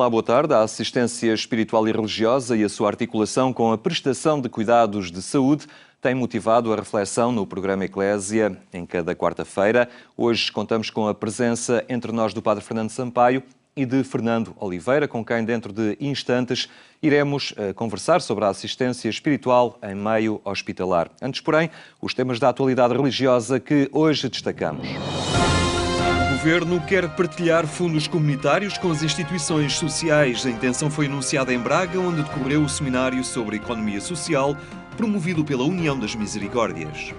Olá, boa tarde. A assistência espiritual e religiosa e a sua articulação com a prestação de cuidados de saúde tem motivado a reflexão no programa Eclésia em cada quarta-feira. Hoje contamos com a presença entre nós do Padre Fernando Sampaio e de Fernando Oliveira, com quem dentro de instantes iremos conversar sobre a assistência espiritual em meio hospitalar. Antes, porém, os temas da atualidade religiosa que hoje destacamos. O Governo quer partilhar fundos comunitários com as instituições sociais. A intenção foi anunciada em Braga, onde decorreu o seminário sobre economia social, promovido pela União das Misericórdias.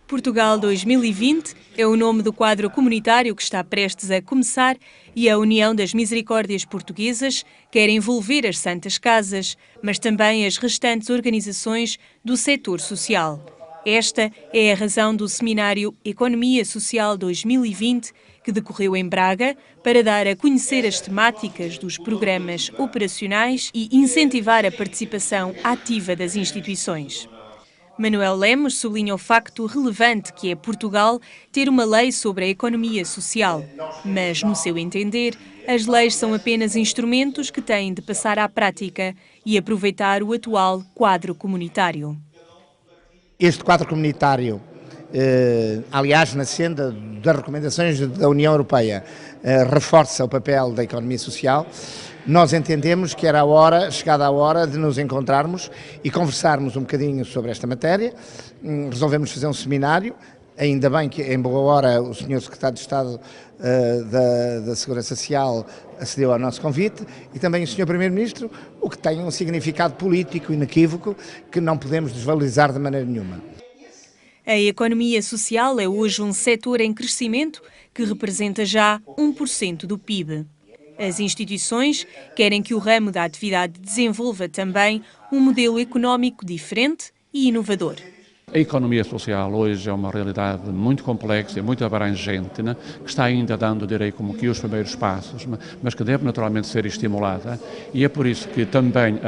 Portugal 2020 é o nome do quadro comunitário que está prestes a começar e a União das Misericórdias Portuguesas quer envolver as Santas Casas, mas também as restantes organizações do setor social. Esta é a razão do seminário Economia Social 2020, que decorreu em Braga, para dar a conhecer as temáticas dos programas operacionais e incentivar a participação ativa das instituições. Manuel Lemos sublinha o facto relevante que é Portugal ter uma lei sobre a economia social, mas, no seu entender, as leis são apenas instrumentos que têm de passar à prática e aproveitar o atual quadro comunitário. Este quadro comunitário, aliás, na senda das recomendações da União Europeia, reforça o papel da economia social. Nós entendemos que era chegada a hora de nos encontrarmos e conversarmos um bocadinho sobre esta matéria. Resolvemos fazer um seminário, ainda bem que em boa hora o Sr. Secretário de Estado da Segurança Social acedeu ao nosso convite e também o Sr. Primeiro-Ministro, o que tem um significado político inequívoco que não podemos desvalorizar de maneira nenhuma. A economia social é hoje um setor em crescimento que representa já 1% do PIB. As instituições querem que o ramo da atividade desenvolva também um modelo económico diferente e inovador. A economia social hoje é uma realidade muito complexa e muito abrangente, né, que está ainda dando, direi, como que os primeiros passos, mas que deve naturalmente ser estimulada, e é por isso que também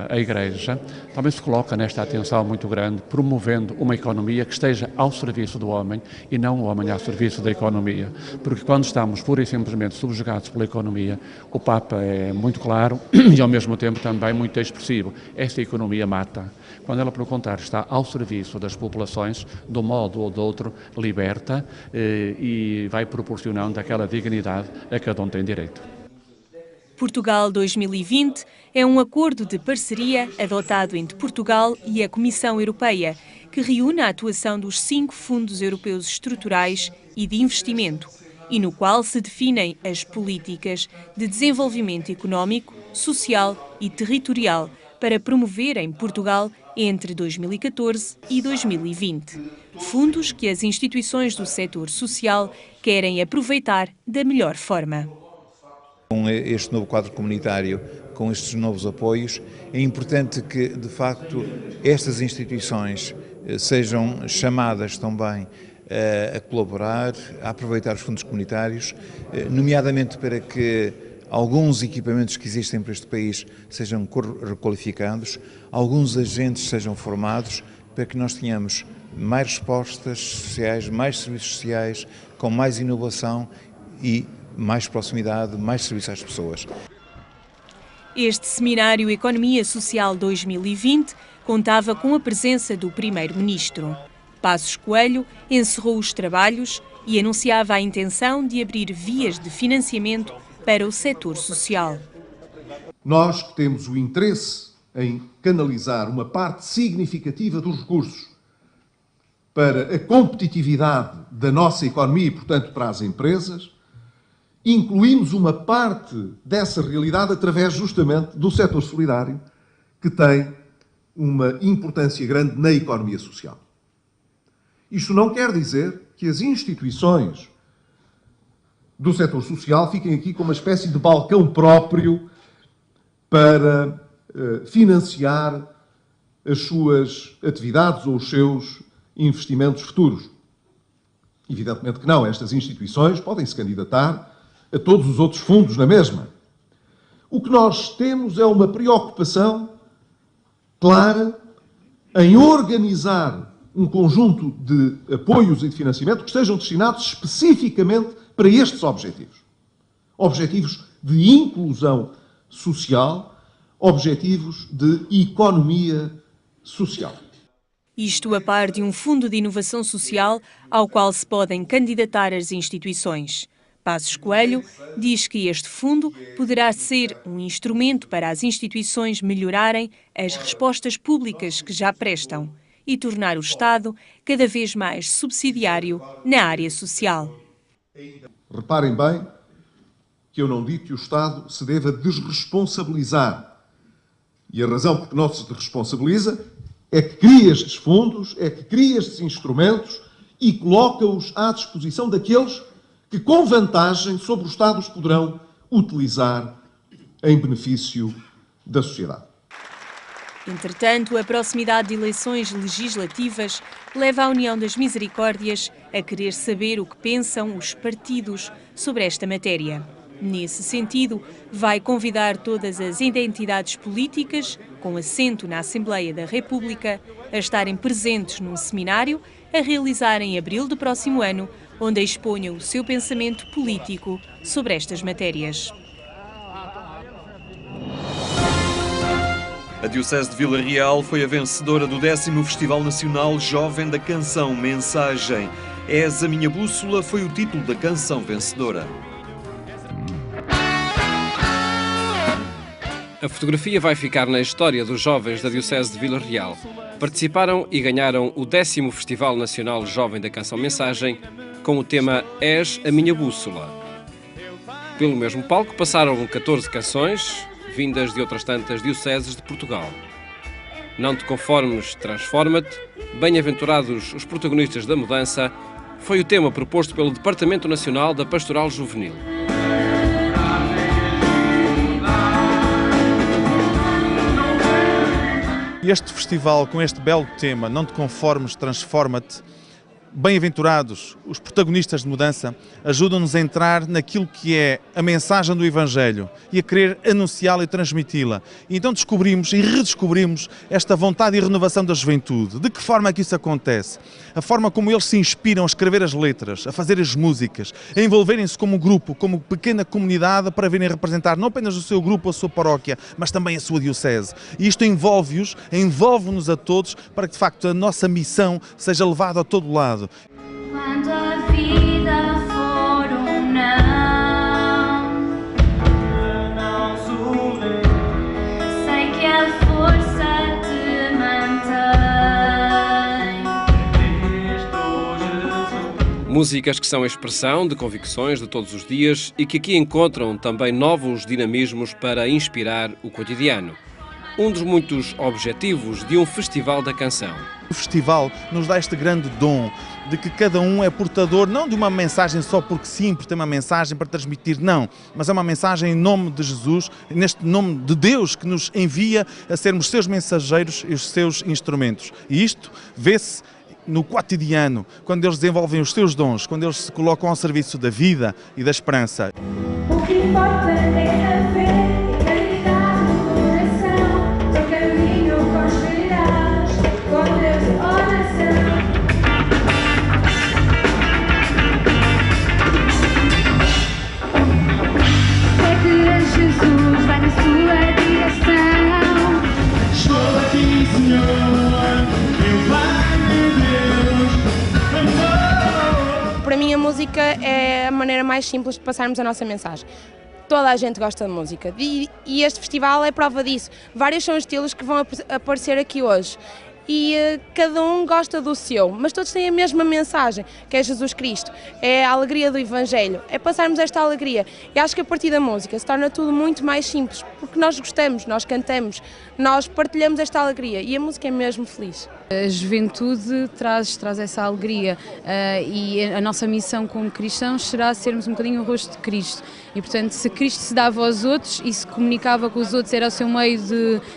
a Igreja também se coloca nesta atenção muito grande, promovendo uma economia que esteja ao serviço do homem e não o homem ao serviço da economia, porque quando estamos pura e simplesmente subjugados pela economia, o Papa é muito claro e ao mesmo tempo também muito expressivo. Esta economia mata. Quando ela, pelo contrário, está ao serviço das populações, de um modo ou de outro, liberta e vai proporcionando aquela dignidade a que cada um tem direito. Portugal 2020 é um acordo de parceria adotado entre Portugal e a Comissão Europeia, que reúne a atuação dos 5 fundos europeus estruturais e de investimento, e no qual se definem as políticas de desenvolvimento económico, social e territorial para promover em Portugal entre 2014 e 2020. Fundos que as instituições do setor social querem aproveitar da melhor forma. Com este novo quadro comunitário, com estes novos apoios, é importante que, de facto, estas instituições sejam chamadas também a colaborar, a aproveitar os fundos comunitários, nomeadamente para que alguns equipamentos que existem para este país sejam requalificados, alguns agentes sejam formados, para que nós tenhamos mais respostas sociais, mais serviços sociais, com mais inovação e mais proximidade, mais serviço às pessoas. Este seminário Economia Social 2020 contava com a presença do Primeiro-Ministro. Passos Coelho encerrou os trabalhos e anunciava a intenção de abrir vias de financiamento para o setor social. Nós que temos o interesse em canalizar uma parte significativa dos recursos para a competitividade da nossa economia e, portanto, para as empresas, incluímos uma parte dessa realidade através justamente do setor solidário, que tem uma importância grande na economia social. Isto não quer dizer que as instituições do setor social fiquem aqui com uma espécie de balcão próprio para financiar as suas atividades ou os seus investimentos futuros. Evidentemente que não, estas instituições podem se candidatar a todos os outros fundos na mesma. O que nós temos é uma preocupação clara em organizar um conjunto de apoios e de financiamento que estejam destinados especificamente para estes objetivos. objetivos de inclusão social, objetivos de economia social. Isto a par de um fundo de inovação social ao qual se podem candidatar as instituições. Passos Coelho diz que este fundo poderá ser um instrumento para as instituições melhorarem as respostas públicas que já prestam e tornar o Estado cada vez mais subsidiário na área social. Reparem bem que eu não digo que o Estado se deva desresponsabilizar. E a razão por que não se responsabiliza é que cria estes fundos, é que cria estes instrumentos e coloca-os à disposição daqueles que, com vantagem sobre o Estado, os poderão utilizar em benefício da sociedade. Entretanto, a proximidade de eleições legislativas leva a União das Misericórdias a querer saber o que pensam os partidos sobre esta matéria. Nesse sentido, vai convidar todas as identidades políticas, com assento na Assembleia da República, a estarem presentes num seminário a realizar em abril do próximo ano, onde exponham o seu pensamento político sobre estas matérias. A Diocese de Vila Real foi a vencedora do 10º Festival Nacional Jovem da Canção Mensagem. És a minha bússola foi o título da canção vencedora. A fotografia vai ficar na história dos jovens da Diocese de Vila Real. Participaram e ganharam o 10º Festival Nacional Jovem da Canção Mensagem com o tema És a minha bússola. Pelo mesmo palco passaram 14 canções, vindas de outras tantas dioceses de Portugal. Não te conformes, transforma-te, bem-aventurados os protagonistas da mudança, foi o tema proposto pelo Departamento Nacional da Pastoral Juvenil. Este festival, com este belo tema, Não te conformes, transforma-te, bem-aventurados, os protagonistas de mudança, ajudam-nos a entrar naquilo que é a mensagem do Evangelho e a querer anunciá-la e transmiti-la. E então descobrimos e redescobrimos esta vontade e renovação da juventude. De que forma é que isso acontece? A forma como eles se inspiram a escrever as letras, a fazer as músicas, a envolverem-se como grupo, como pequena comunidade para virem representar não apenas o seu grupo ou a sua paróquia, mas também a sua diocese. E isto envolve-nos a todos para que de facto a nossa missão seja levada a todo lado. Quando a vida for não sei que a força te mantém. Músicas que são a expressão de convicções de todos os dias e que aqui encontram também novos dinamismos para inspirar o cotidiano. Um dos muitos objetivos de um festival da canção. O festival nos dá este grande dom de que cada um é portador não de uma mensagem só porque sim, porque tem uma mensagem para transmitir, não, mas é uma mensagem em nome de Jesus, neste nome de Deus que nos envia a sermos seus mensageiros e os seus instrumentos. E isto vê-se no cotidiano, quando eles desenvolvem os seus dons, quando eles se colocam ao serviço da vida e da esperança. O que importa é a fé. Para mim a música é a maneira mais simples de passarmos a nossa mensagem. Toda a gente gosta de música e este festival é prova disso. Vários são os estilos que vão aparecer aqui hoje e cada um gosta do seu, mas todos têm a mesma mensagem, que é Jesus Cristo, é a alegria do Evangelho, é passarmos esta alegria. E acho que a partir da música se torna tudo muito mais simples, porque nós gostamos, nós cantamos, nós partilhamos esta alegria e a música é mesmo feliz. A juventude traz essa alegria e a nossa missão como cristãos será sermos um bocadinho o rosto de Cristo. E, portanto, se Cristo se dava aos outros e se comunicava com os outros, era o seu meio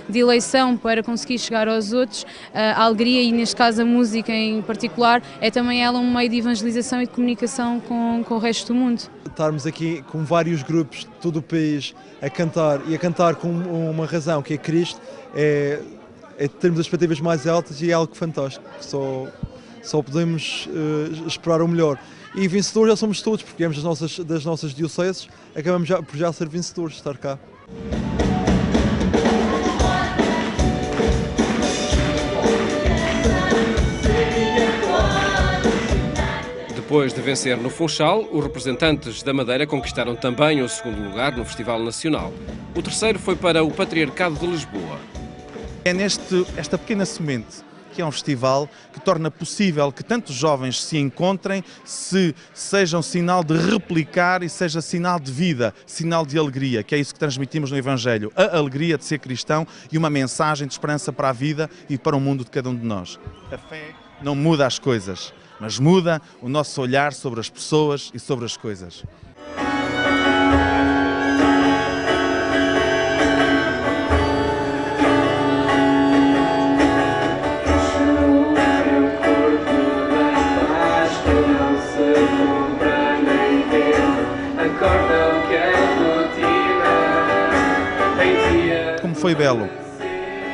de eleição para conseguir chegar aos outros, a alegria, e neste caso a música em particular, é também ela um meio de evangelização e de comunicação com o resto do mundo. Estarmos aqui com vários grupos de todo o país a cantar com uma razão que é Cristo, é termos as expectativas mais altas e é algo fantástico. Só só podemos esperar o melhor. E vencedores já somos todos, porque viemos das nossas dioceses, acabamos por já ser vencedores, estar cá. Depois de vencer no Funchal, os representantes da Madeira conquistaram também o segundo lugar no Festival Nacional. O terceiro foi para o Patriarcado de Lisboa. É esta pequena semente que é um festival que torna possível que tantos jovens se encontrem, sejam sinal de replicar e seja sinal de vida, sinal de alegria, que é isso que transmitimos no Evangelho, a alegria de ser cristão e uma mensagem de esperança para a vida e para o mundo de cada um de nós. A fé não muda as coisas, mas muda o nosso olhar sobre as pessoas e sobre as coisas. Como foi belo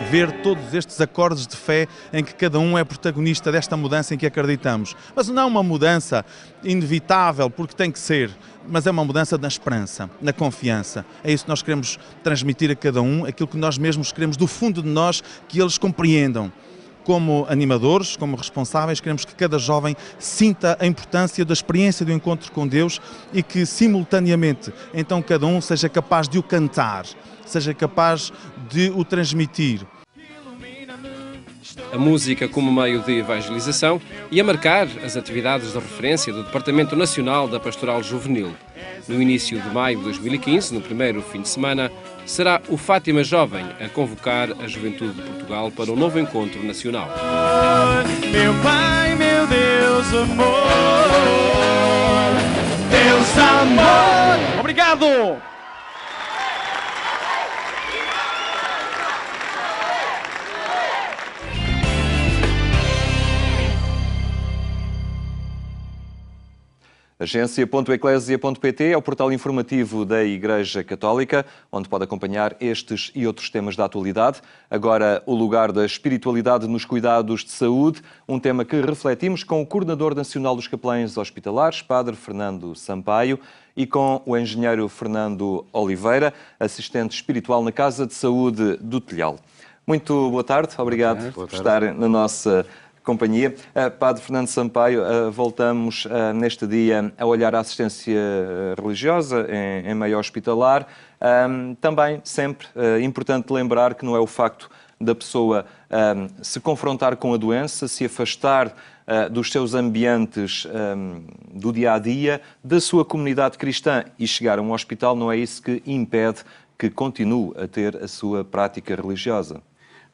ver todos estes acordes de fé em que cada um é protagonista desta mudança em que acreditamos. Mas não uma mudança inevitável, porque tem que ser, mas é uma mudança na esperança, na confiança. É isso que nós queremos transmitir a cada um, aquilo que nós mesmos queremos do fundo de nós, que eles compreendam. Como animadores, como responsáveis, queremos que cada jovem sinta a importância da experiência do encontro com Deus e que, simultaneamente, então cada um seja capaz de o cantar, seja capaz de o transmitir. A música como meio de evangelização e a marcar as atividades de referência do Departamento Nacional da Pastoral Juvenil. No início de maio de 2015, no primeiro fim de semana, será o Fátima Jovem a convocar a juventude de Portugal para um novo encontro nacional. Meu Pai, meu Deus, amor, Deus, amor. Obrigado! Agência.eclésia.pt é o portal informativo da Igreja Católica, onde pode acompanhar estes e outros temas da atualidade. Agora, o lugar da espiritualidade nos cuidados de saúde, um tema que refletimos com o Coordenador Nacional dos Capelães Hospitalares, Padre Fernando Sampaio, e com o engenheiro Fernando Oliveira, assistente espiritual na Casa de Saúde do Telhal. Muito boa tarde, obrigado por estar na nossa companhia. Padre Fernando Sampaio, voltamos neste dia a olhar a assistência religiosa em meio hospitalar. Também sempre importante lembrar que não é o facto da pessoa se confrontar com a doença, se afastar dos seus ambientes do dia-a-dia, da sua comunidade cristã e chegar a um hospital, não é isso que impede que continue a ter a sua prática religiosa.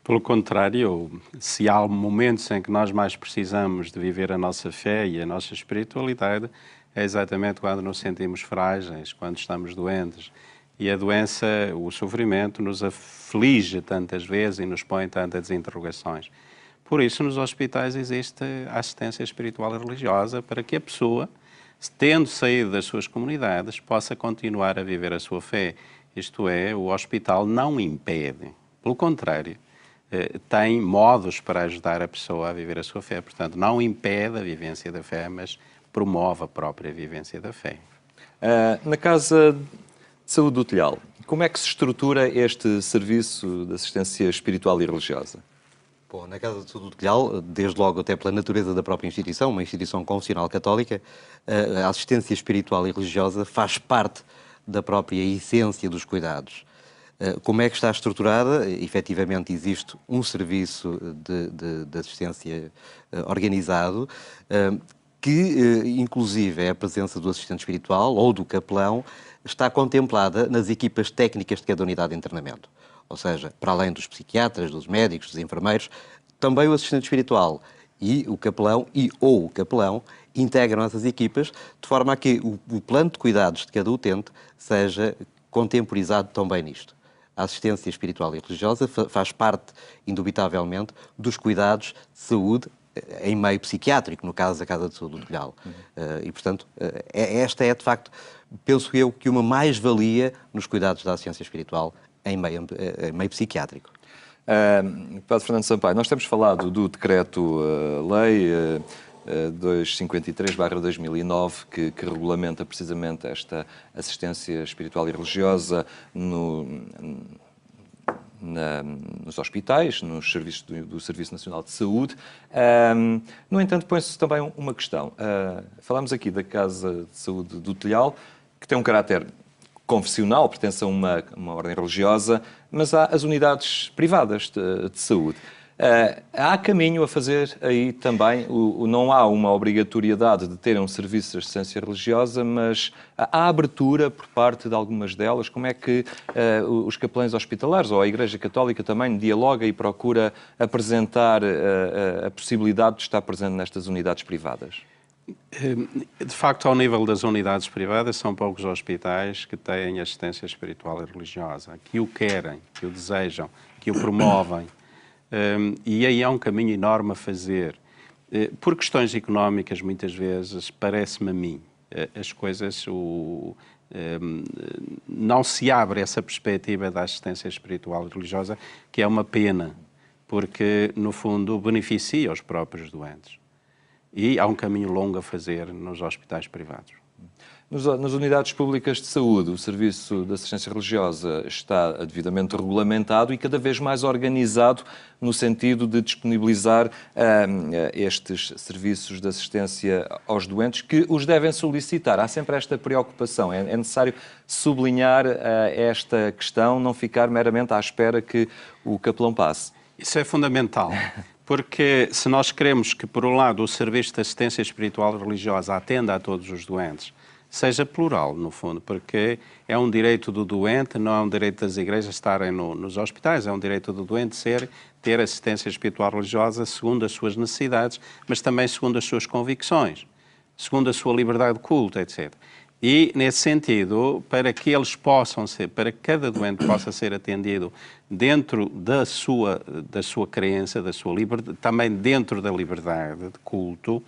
Pelo contrário, se há momentos em que nós mais precisamos de viver a nossa fé e a nossa espiritualidade, é exatamente quando nos sentimos frágeis, quando estamos doentes. E a doença, o sofrimento, nos aflige tantas vezes e nos põe tantas interrogações. Por isso, nos hospitais existe a assistência espiritual e religiosa para que a pessoa, tendo saído das suas comunidades, possa continuar a viver a sua fé. Isto é, o hospital não impede, pelo contrário, tem modos para ajudar a pessoa a viver a sua fé. Portanto, não impede a vivência da fé, mas promove a própria vivência da fé. Na Casa de Saúde do Telhal, como é que se estrutura este serviço de assistência espiritual e religiosa? Bom, na Casa de Saúde do Telhal, desde logo até pela natureza da própria instituição, uma instituição confessional católica, a assistência espiritual e religiosa faz parte da própria essência dos cuidados. Como é que está estruturada? Efetivamente existe um serviço de assistência organizado que, inclusive, é a presença do assistente espiritual ou do capelão, está contemplada nas equipas técnicas de cada unidade de internamento. Ou seja, para além dos psiquiatras, dos médicos, dos enfermeiros, também o assistente espiritual e o capelão ou o capelão integram essas equipas de forma a que o plano de cuidados de cada utente seja contemporizado também nisto. A assistência espiritual e religiosa faz parte, indubitavelmente, dos cuidados de saúde em meio psiquiátrico, no caso da Casa de Saúde do Telhal. E, portanto, esta é, de facto, penso eu, que uma mais-valia nos cuidados da assistência espiritual em meio psiquiátrico. Padre Fernando Sampaio, nós temos falado do decreto-lei 253/2009, que regulamenta precisamente esta assistência espiritual e religiosa nos hospitais, nos serviços do Serviço Nacional de Saúde. No entanto, põe-se também uma questão. Falamos aqui da Casa de Saúde do Telhal, que tem um caráter confessional, pertence a uma ordem religiosa, mas há as unidades privadas de saúde. Há caminho a fazer aí também, não há uma obrigatoriedade de terem um serviço de assistência religiosa, mas há abertura por parte de algumas delas. Como é que os capelães hospitalares ou a Igreja Católica também dialoga e procura apresentar a possibilidade de estar presente nestas unidades privadas? De facto, ao nível das unidades privadas, são poucos hospitais que têm assistência espiritual e religiosa, que o querem, que o desejam, que o promovem. E aí há um caminho enorme a fazer. Por questões económicas, muitas vezes, parece-me a mim, as coisas... não se abre essa perspectiva da assistência espiritual e religiosa, que é uma pena, porque, no fundo, beneficia os próprios doentes. E há um caminho longo a fazer nos hospitais privados. Nas unidades públicas de saúde, o serviço de assistência religiosa está devidamente regulamentado e cada vez mais organizado no sentido de disponibilizar estes serviços de assistência aos doentes que os devem solicitar. Há sempre esta preocupação. É necessário sublinhar esta questão, não ficar meramente à espera que o capelão passe. Isso é fundamental. Porque se nós queremos que, por um lado, o serviço de assistência espiritual e religiosa atenda a todos os doentes, seja plural, no fundo, porque é um direito do doente, não é um direito das igrejas estarem nos hospitais, é um direito do doente ter assistência espiritual e religiosa segundo as suas necessidades, mas também segundo as suas convicções, segundo a sua liberdade de culto, etc. E, nesse sentido, para que eles possam ser, para que cada doente possa ser atendido dentro da sua crença, da sua liberdade, também dentro da liberdade de culto,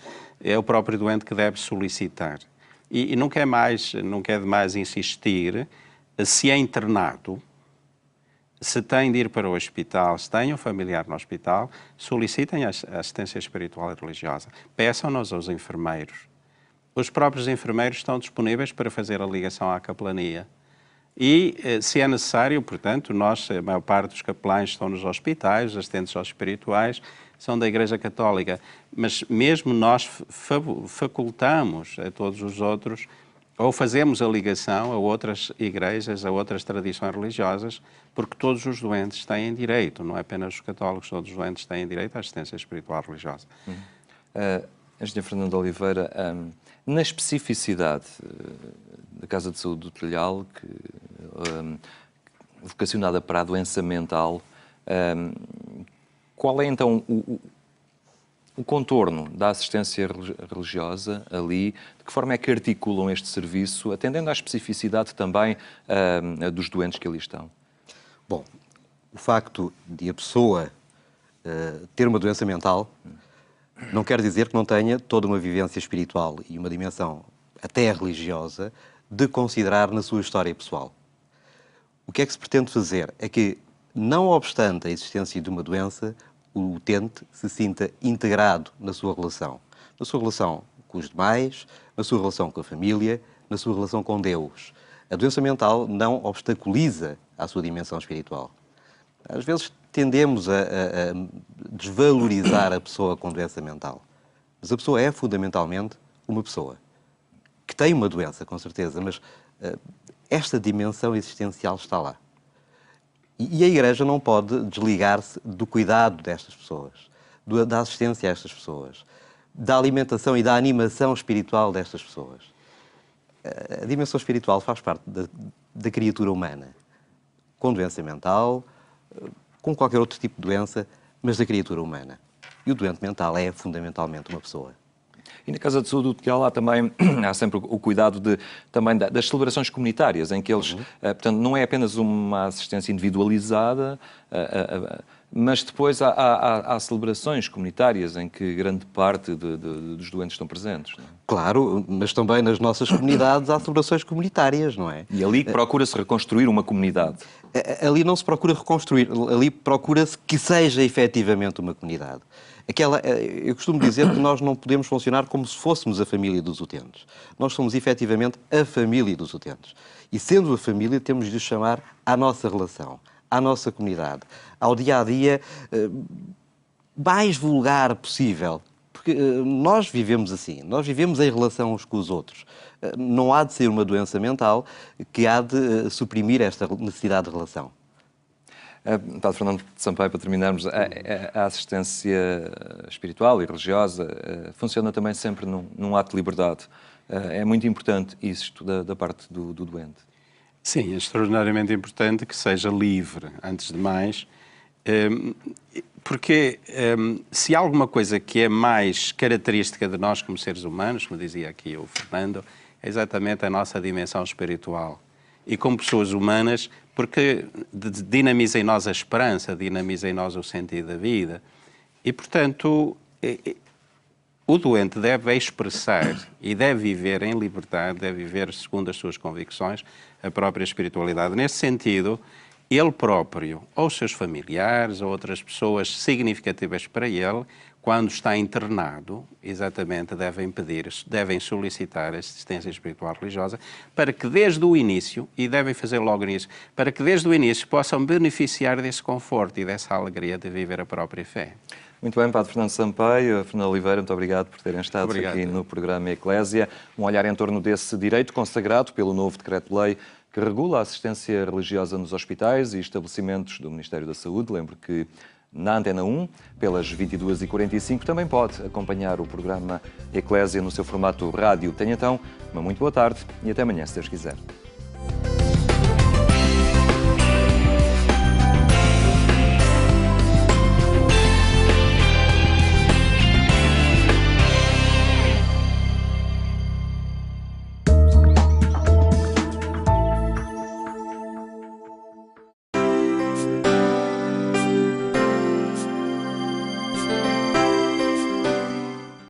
é o próprio doente que deve solicitar. E não quer demais insistir, se é internado, se tem de ir para o hospital, se tem um familiar no hospital, solicitem a assistência espiritual e religiosa. Peçam-nos aos enfermeiros. Os próprios enfermeiros estão disponíveis para fazer a ligação à capelania. E, se é necessário, portanto, a maior parte dos capelães estão nos hospitais, os assistentes espirituais são da Igreja Católica, mas mesmo nós facultamos a todos os outros, ou fazemos a ligação a outras igrejas, a outras tradições religiosas, porque todos os doentes têm direito, não é apenas os católicos, todos os doentes têm direito à assistência espiritual religiosa. Engenheiro Fernando Oliveira, na especificidade da Casa de Saúde do Telhal, vocacionada para a doença mental, qual é então o contorno da assistência religiosa ali? De que forma é que articulam este serviço, atendendo à especificidade também dos doentes que ali estão? Bom, o facto de a pessoa ter uma doença mental não quer dizer que não tenha toda uma vivência espiritual e uma dimensão até religiosa de considerar na sua história pessoal. O que é que se pretende fazer? É que, não obstante a existência de uma doença, o utente se sinta integrado na sua relação com os demais, na sua relação com a família, na sua relação com Deus. A doença mental não obstaculiza a sua dimensão espiritual. Às vezes tendemos a desvalorizar a pessoa com doença mental, mas a pessoa é fundamentalmente uma pessoa que tem uma doença, com certeza, mas esta dimensão existencial está lá. E a Igreja não pode desligar-se do cuidado destas pessoas, da assistência a estas pessoas, da alimentação e da animação espiritual destas pessoas. A dimensão espiritual faz parte da criatura humana, com doença mental, com qualquer outro tipo de doença, mas da criatura humana. E o doente mental é fundamentalmente uma pessoa. E na Casa de Saúde do Telhal há sempre o cuidado também das celebrações comunitárias, em que eles, portanto, não é apenas uma assistência individualizada, Mas depois há celebrações comunitárias em que grande parte dos doentes estão presentes, não é? Claro, mas também nas nossas comunidades há celebrações comunitárias, não é? E ali procura-se reconstruir uma comunidade. Ali não se procura reconstruir, ali procura-se que seja efetivamente uma comunidade. Eu costumo dizer que nós não podemos funcionar como se fôssemos a família dos utentes. Nós somos efetivamente a família dos utentes. E sendo a família, temos de os chamar à nossa relação, à nossa comunidade, ao dia-a-dia mais vulgar possível. Porque nós vivemos assim, nós vivemos em relação uns com os outros. Não há de ser uma doença mental que há de suprimir esta necessidade de relação. Padre Fernando Sampaio, para terminarmos, a assistência espiritual e religiosa funciona também sempre num ato de liberdade. É muito importante isto da parte do doente. Sim, é extraordinariamente importante que seja livre, antes de mais, porque se há alguma coisa que é mais característica de nós como seres humanos, como dizia aqui o Fernando, é exatamente a nossa dimensão espiritual. E como pessoas humanas, porque dinamiza em nós a esperança, dinamiza em nós o sentido da vida. E, portanto, o doente deve expressar e deve viver em liberdade, deve viver segundo as suas convicções, a própria espiritualidade. Nesse sentido, ele próprio, ou seus familiares, ou outras pessoas significativas para ele, quando está internado, exatamente devem solicitar assistência espiritual religiosa para que desde o início, e devem fazer logo nisso, para que desde o início possam beneficiar desse conforto e dessa alegria de viver a própria fé. Muito bem, Padre Fernando Sampaio, Fernando Oliveira, muito obrigado por terem estado aqui no programa Eclésia. Um olhar em torno desse direito consagrado pelo novo Decreto-Lei que regula a assistência religiosa nos hospitais e estabelecimentos do Ministério da Saúde. Lembro que na Antena 1, pelas 22h45, também pode acompanhar o programa Eclésia no seu formato rádio. Tenha então uma muito boa tarde e até amanhã, se Deus quiser.